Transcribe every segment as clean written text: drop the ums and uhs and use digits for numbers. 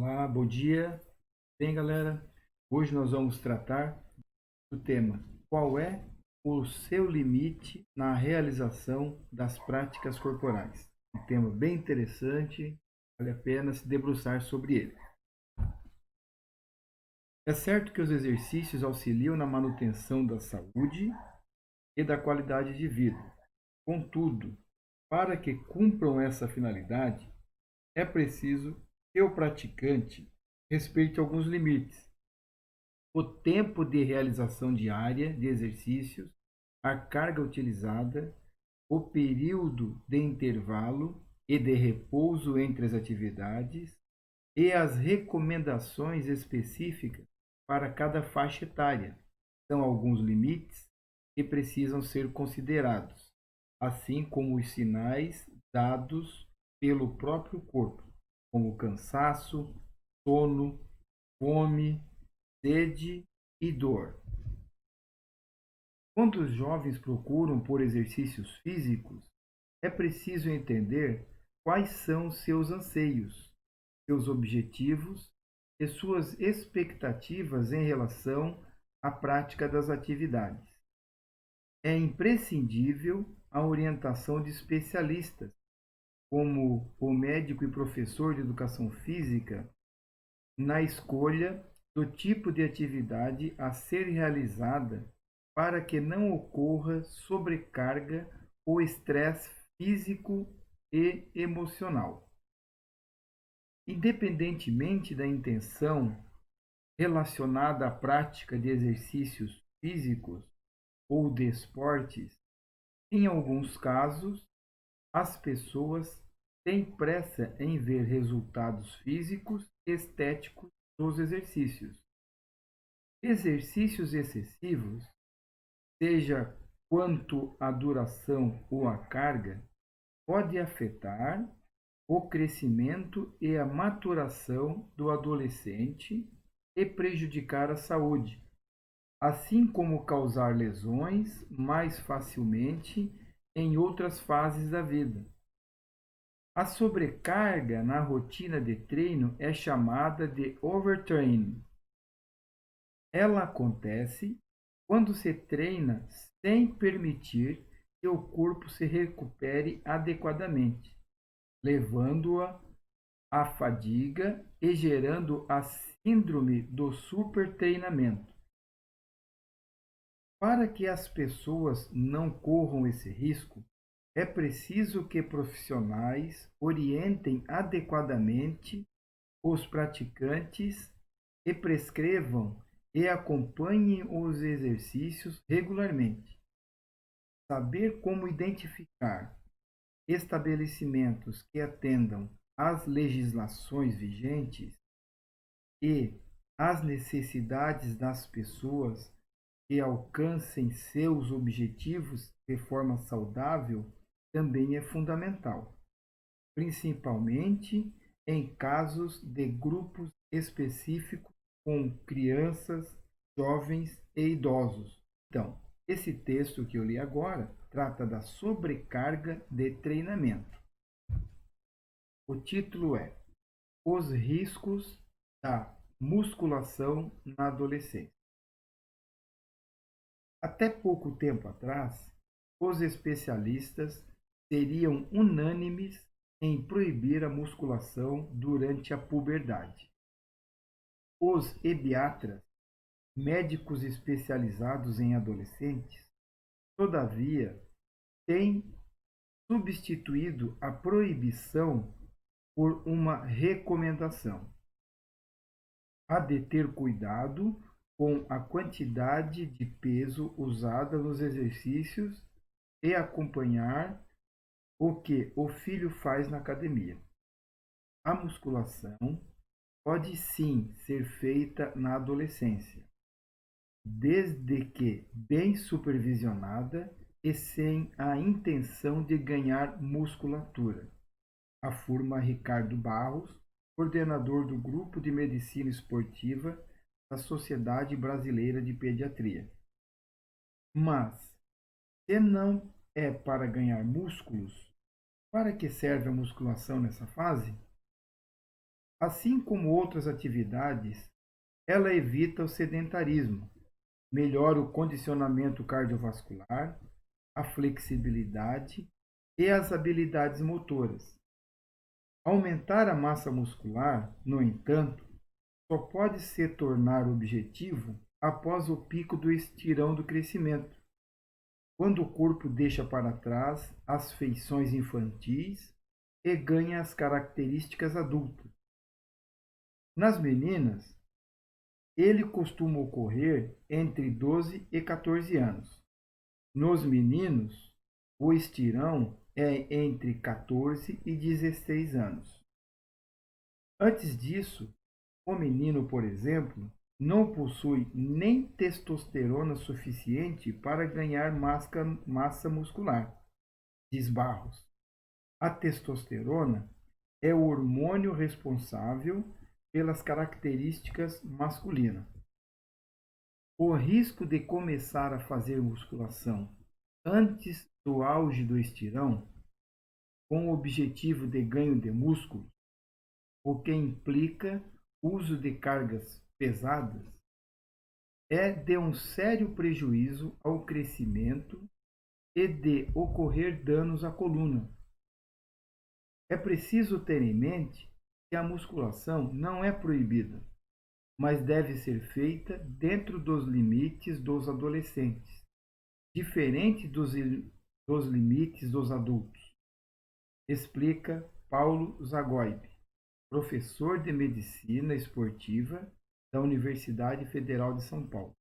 Olá, bom dia. Bem, galera, hoje nós vamos tratar do tema: qual é o seu limite na realização das práticas corporais? Um tema bem interessante, vale a pena se debruçar sobre ele. É certo que os exercícios auxiliam na manutenção da saúde e da qualidade de vida. Contudo, para que cumpram essa finalidade, é preciso que o praticante respeite alguns limites: o tempo de realização diária de exercícios, a carga utilizada, o período de intervalo e de repouso entre as atividades e as recomendações específicas para cada faixa etária. São alguns limites que precisam ser considerados, assim como os sinais dados pelo próprio corpo, como cansaço, sono, fome, sede e dor. Quando os jovens procuram por exercícios físicos, é preciso entender quais são seus anseios, seus objetivos e suas expectativas em relação à prática das atividades. É imprescindível a orientação de especialistas, como o médico e professor de educação física, na escolha do tipo de atividade a ser realizada para que não ocorra sobrecarga ou estresse físico e emocional. Independentemente da intenção relacionada à prática de exercícios físicos ou de esportes, em alguns casos, as pessoas têm pressa em ver resultados físicos e estéticos dos exercícios. Exercícios excessivos, seja quanto à duração ou à carga, pode afetar o crescimento e a maturação do adolescente e prejudicar a saúde, assim como causar lesões mais facilmente em outras fases da vida. A sobrecarga na rotina de treino é chamada de overtraining. Ela acontece quando se treina sem permitir que o corpo se recupere adequadamente, levando-a à fadiga e gerando a síndrome do supertreinamento. Para que as pessoas não corram esse risco, é preciso que profissionais orientem adequadamente os praticantes e prescrevam e acompanhem os exercícios regularmente. Saber como identificar estabelecimentos que atendam às legislações vigentes e às necessidades das pessoas que alcancem seus objetivos de forma saudável também é fundamental, principalmente em casos de grupos específicos com crianças, jovens e idosos. Então, esse texto que eu li agora trata da sobrecarga de treinamento. O título é Os riscos da musculação na adolescência. Até pouco tempo atrás, os especialistas seriam unânimes em proibir a musculação durante a puberdade. Os pediatras, médicos especializados em adolescentes, todavia, têm substituído a proibição por uma recomendação. Há de ter cuidado com a quantidade de peso usada nos exercícios e acompanhar o que o filho faz na academia. A musculação pode sim ser feita na adolescência, desde que bem supervisionada e sem a intenção de ganhar musculatura, afirma Ricardo Barros, coordenador do Grupo de Medicina Esportiva da Sociedade Brasileira de Pediatria. Mas, se não é para ganhar músculos, para que serve a musculação nessa fase? Assim como outras atividades, ela evita o sedentarismo, melhora o condicionamento cardiovascular, a flexibilidade e as habilidades motoras. Aumentar a massa muscular, no entanto, só pode se tornar objetivo após o pico do estirão do crescimento, quando o corpo deixa para trás as feições infantis e ganha as características adultas. Nas meninas, ele costuma ocorrer entre 12 e 14 anos. Nos meninos, o estirão é entre 14 e 16 anos. Antes disso, o menino, por exemplo, não possui nem testosterona suficiente para ganhar massa muscular, diz Barros. A testosterona é o hormônio responsável pelas características masculinas. O risco de começar a fazer musculação antes do auge do estirão, com o objetivo de ganho de músculo, o que implica uso de cargas pesadas, é de um sério prejuízo ao crescimento e de ocorrer danos à coluna. É preciso ter em mente que a musculação não é proibida, mas deve ser feita dentro dos limites dos adolescentes, diferente dos limites dos adultos, explica Paulo Zagoib, professor de medicina esportiva da Universidade Federal de São Paulo.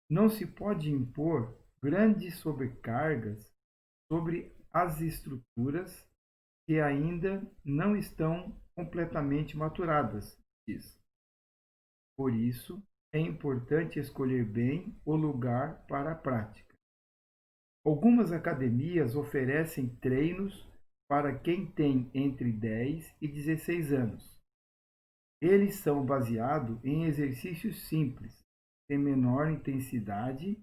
Não se pode impor grandes sobrecargas sobre as estruturas que ainda não estão completamente maturadas, diz. Por isso, é importante escolher bem o lugar para a prática. Algumas academias oferecem treinos para quem tem entre 10 e 16 anos. Eles são baseados em exercícios simples, de menor intensidade,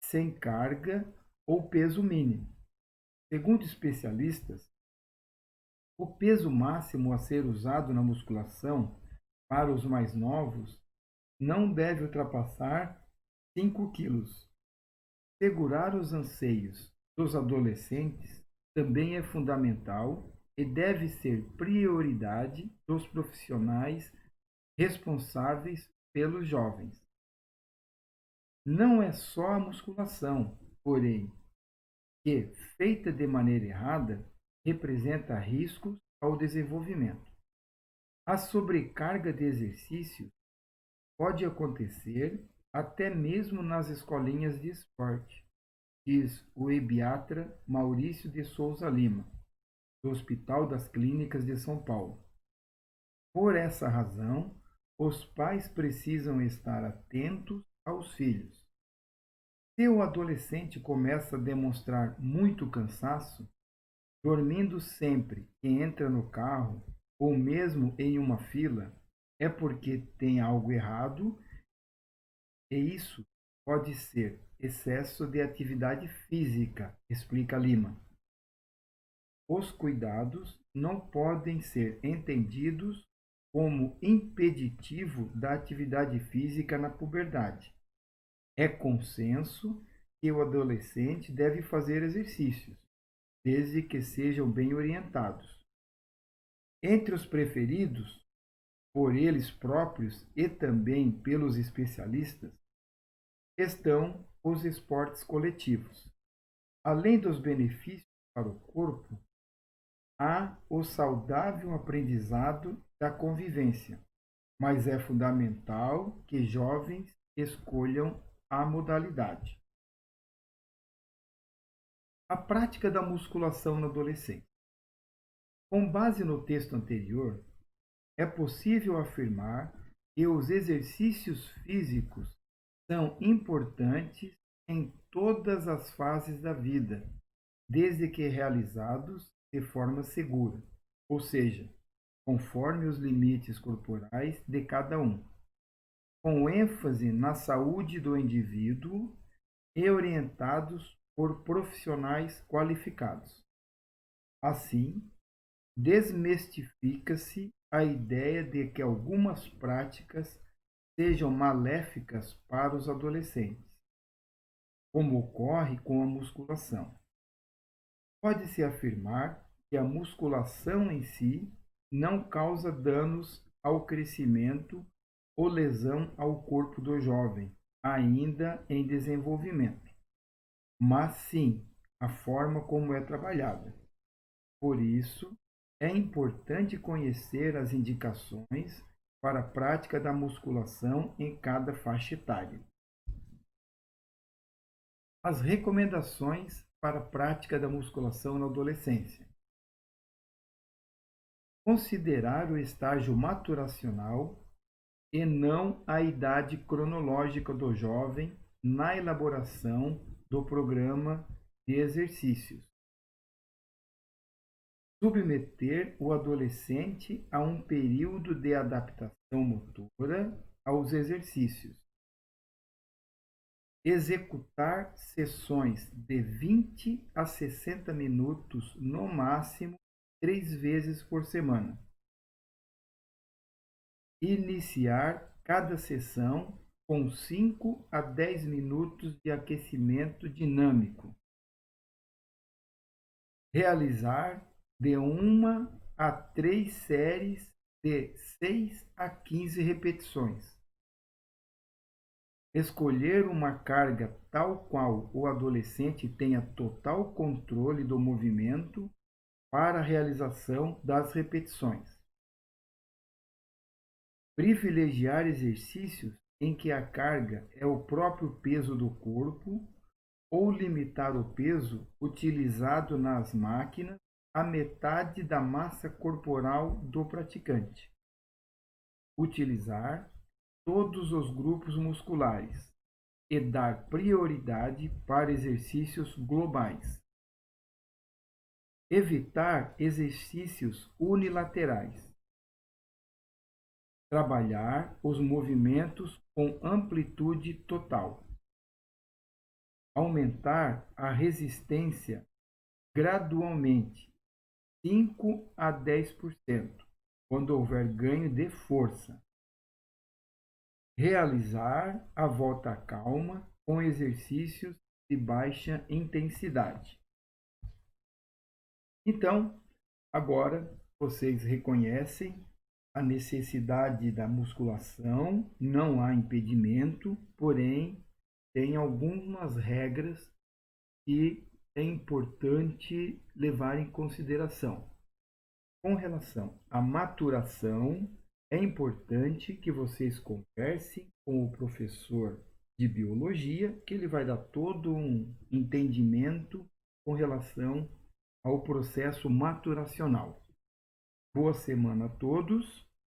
sem carga ou peso mínimo. Segundo especialistas, o peso máximo a ser usado na musculação para os mais novos não deve ultrapassar 5 quilos. Segurar os anseios dos adolescentes também é fundamental e deve ser prioridade dos profissionais responsáveis pelos jovens. Não é só a musculação, porém, que, feita de maneira errada, representa riscos ao desenvolvimento. A sobrecarga de exercícios pode acontecer até mesmo nas escolinhas de esporte, diz o ebiatra Maurício de Souza Lima, do Hospital das Clínicas de São Paulo. Por essa razão, os pais precisam estar atentos aos filhos. Se o adolescente começa a demonstrar muito cansaço, dormindo sempre que entra no carro ou mesmo em uma fila, é porque tem algo errado e isso pode ser excesso de atividade física, explica Lima. Os cuidados não podem ser entendidos como impeditivo da atividade física na puberdade. É consenso que o adolescente deve fazer exercícios, desde que sejam bem orientados. Entre os preferidos, por eles próprios e também pelos especialistas, estão os esportes coletivos. Além dos benefícios para o corpo, há o saudável aprendizado da convivência, mas é fundamental que jovens escolham a modalidade. A prática da musculação na adolescência. Com base no texto anterior, é possível afirmar que os exercícios físicos são importantes em todas as fases da vida, desde que realizados de forma segura, ou seja, conforme os limites corporais de cada um, com ênfase na saúde do indivíduo e orientados por profissionais qualificados. Assim, desmistifica-se a ideia de que algumas práticas sejam maléficas para os adolescentes, como ocorre com a musculação. Pode-se afirmar que a musculação em si não causa danos ao crescimento ou lesão ao corpo do jovem, ainda em desenvolvimento, mas sim a forma como é trabalhada. Por isso, é importante conhecer as indicações para a prática da musculação em cada faixa etária. As recomendações para a prática da musculação na adolescência. Considerar o estágio maturacional e não a idade cronológica do jovem na elaboração do programa de exercícios. Submeter o adolescente a um período de adaptação motora aos exercícios. Executar sessões de 20 a 60 minutos no máximo 3 vezes por semana. Iniciar cada sessão com 5 a 10 minutos de aquecimento dinâmico. Realizar de 1 a 3 séries de 6 a 15 repetições. Escolher uma carga tal qual o adolescente tenha total controle do movimento para a realização das repetições. Privilegiar exercícios em que a carga é o próprio peso do corpo ou limitar o peso utilizado nas máquinas à metade da massa corporal do praticante. Utilizar todos os grupos musculares e dar prioridade para exercícios globais. Evitar exercícios unilaterais. Trabalhar os movimentos com amplitude total. Aumentar a resistência gradualmente, 5 a 10%, quando houver ganho de força. Realizar a volta calma com exercícios de baixa intensidade. Então, agora vocês reconhecem a necessidade da musculação, não há impedimento, porém, tem algumas regras que é importante levar em consideração. Com relação à maturação, é importante que vocês conversem com o professor de biologia, que ele vai dar todo um entendimento com relação ao processo maturacional. Boa semana a todos.